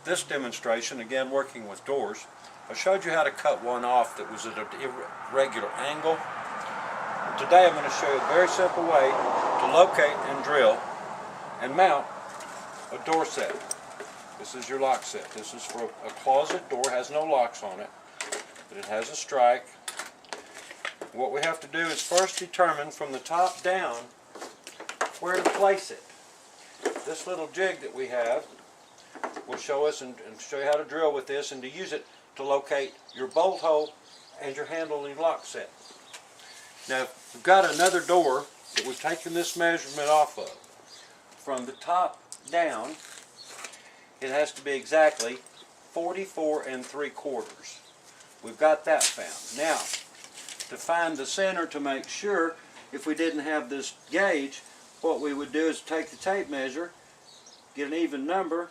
this demonstration, again working with doors, I showed you how to cut one off that was at an irregular angle. Today I'm going to show you a very simple way to locate and drill and mount a door set. This is your lock set. This is for a closet door, has no locks on it, but it has a strike. What we have to do is first determine from the top down where to place it. This little jig that we have will show us and show you how to drill with this and to use it to locate your bolt hole and your handle and lock set. Now we've got another door that we've taken this measurement off of. From the top down, it has to be exactly 44 3/4. We've got that found. Now, to find the center to make sure, if we didn't have this gauge, what we would do is take the tape measure, get an even number.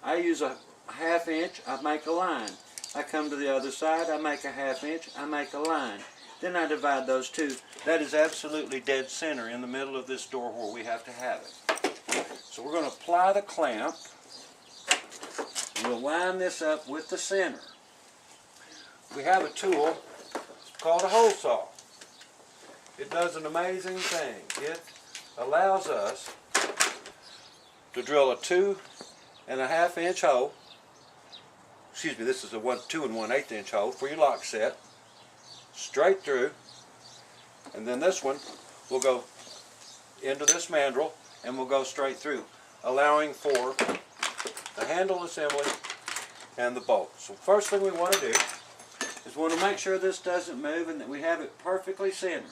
I use a 1/2 inch, I make a line. I come to the other side, I make a 1/2 inch, I make a line. Then I divide those two. That is absolutely dead center in the middle of this door where we have to have it. So we're going to apply the clamp. We'll line this up with the center. We have a tool called a hole saw. It does an amazing thing. It allows us to drill a 2 1/2 inch hole. Excuse me, this is a 2 1/8 inch hole for your lock set, straight through, and then this one will go into this mandrel and will go straight through, allowing for the handle assembly and the bolt. So first thing we want to do is we want to make sure this doesn't move and that we have it perfectly centered.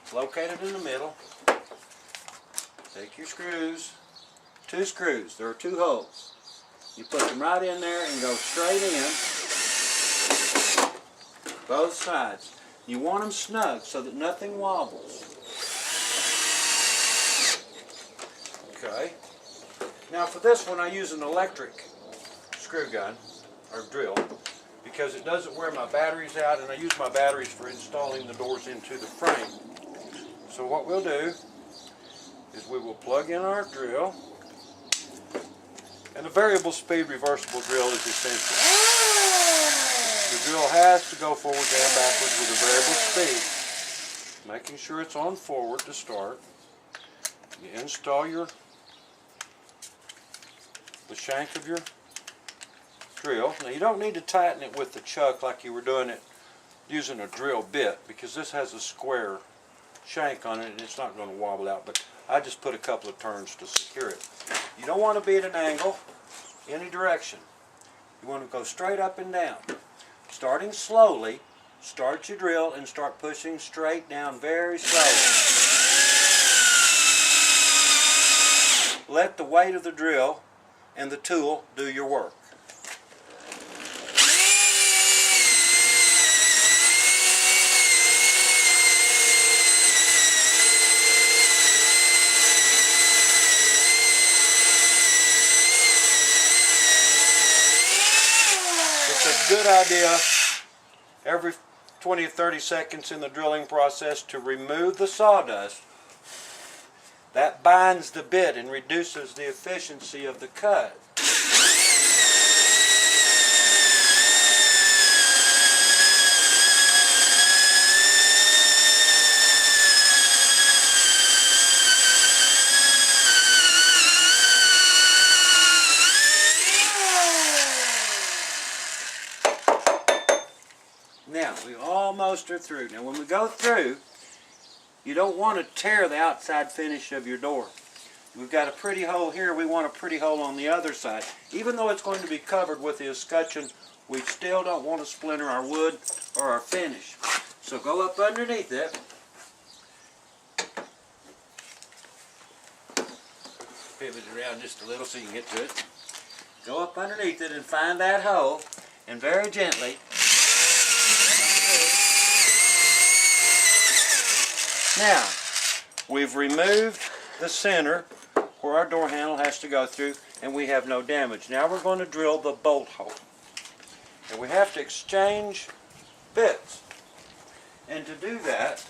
It's located in the middle. Take your screws, 2 screws, there are 2 holes. You put them right in there and go straight in, both sides. You want them snug so that nothing wobbles. Okay. Now for this one I use an electric screw gun, or drill, because it doesn't wear my batteries out, and I use my batteries for installing the doors into the frame. So what we'll do is we will plug in our drill, and a variable speed reversible drill is essential. The drill has to go forward and backwards with a variable speed, making sure it's on forward to start. You install the shank of your drill. Now you don't need to tighten it with the chuck like you were doing it using a drill bit, because this has a square shank on it and it's not going to wobble out, but I just put a couple of turns to secure it. You don't want to be at an angle any direction. You want to go straight up and down. Starting slowly, start your drill and start pushing straight down very slowly. Let the weight of the drill and the tool do your work. It's a good idea every 20 or 30 seconds in the drilling process to remove the sawdust. That binds the bit and reduces the efficiency of the cut. Now, we almost are through. Now, when we go through, you don't want to tear the outside finish of your door. We've got a pretty hole here. We want a pretty hole on the other side. Even though it's going to be covered with the escutcheon, we still don't want to splinter our wood or our finish. So go up underneath it. Pivot it around just a little so you can get to it. Go up underneath it and find that hole, and very gently now, we've removed the center where our door handle has to go through, and we have no damage. Now we're going to drill the bolt hole. And we have to exchange bits. And to do that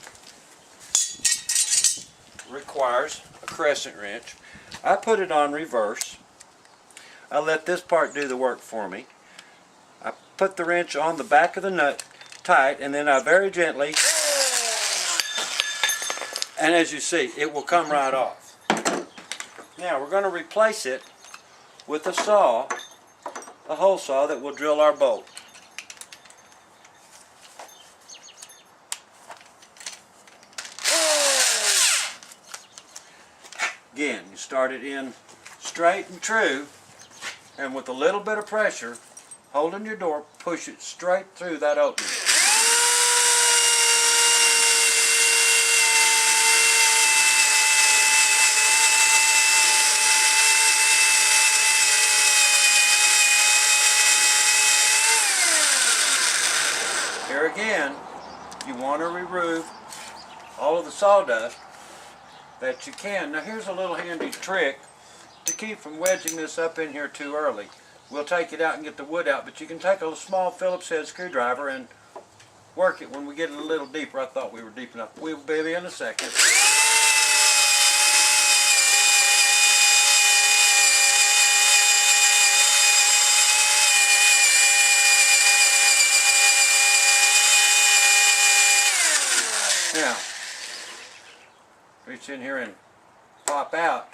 requires a crescent wrench. I put it on reverse. I let this part do the work for me. I put the wrench on the back of the nut tight, and then I very gently, and as you see, it will come right off. Now we're going to replace it with a saw, a hole saw that will drill our bolt. Again, you start it in straight and true, and with a little bit of pressure, holding your door, push it straight through that opening. Here again, you want to remove all of the sawdust that you can. Now here's a little handy trick to keep from wedging this up in here too early. We'll take it out and get the wood out, but you can take a small Phillips head screwdriver and work it when we get it a little deeper. I thought we were deep enough. We'll be in a second. Now, reach in here and pop out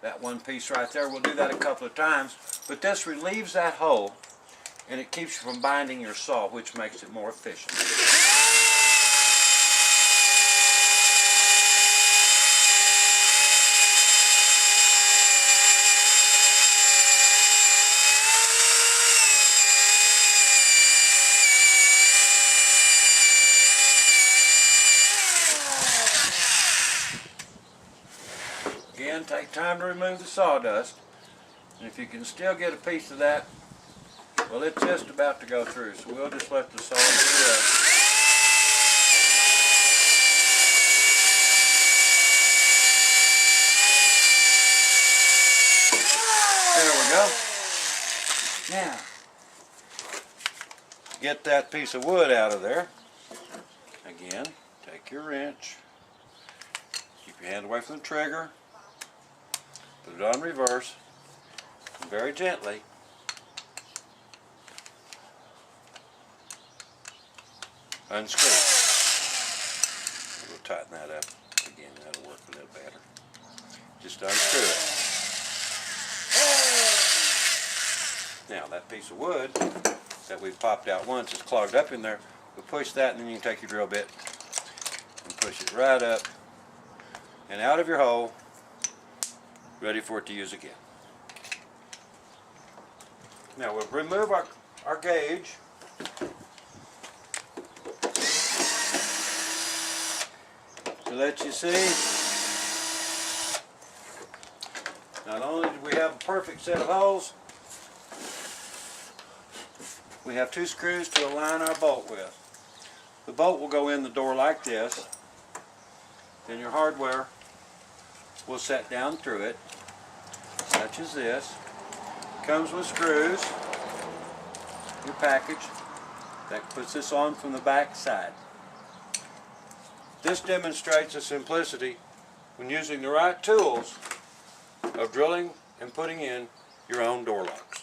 that one piece right there. We'll do that a couple of times, but this relieves that hole and it keeps you from binding your saw, which makes it more efficient. Again, take time to remove the sawdust, and if you can still get a piece of that, well, it's just about to go through, so we'll just let the saw do the rest. There we go. Now, get that piece of wood out of there. Again, take your wrench, keep your hand away from the trigger, put it on reverse, and very gently unscrew. We'll tighten that up again, that'll work a little better. Just unscrew it. Now that piece of wood that we've popped out once is clogged up in there. We'll push that, and then you can take your drill bit and push it right up and out of your hole, ready for it to use again. Now we'll remove our gauge. To let you see, not only do we have a perfect set of holes, we have 2 screws to align our bolt with. The bolt will go in the door like this, then your hardware will set down through it, such as this. Comes with screws, your package, that puts this on from the back side. This demonstrates the simplicity when using the right tools of drilling and putting in your own door locks.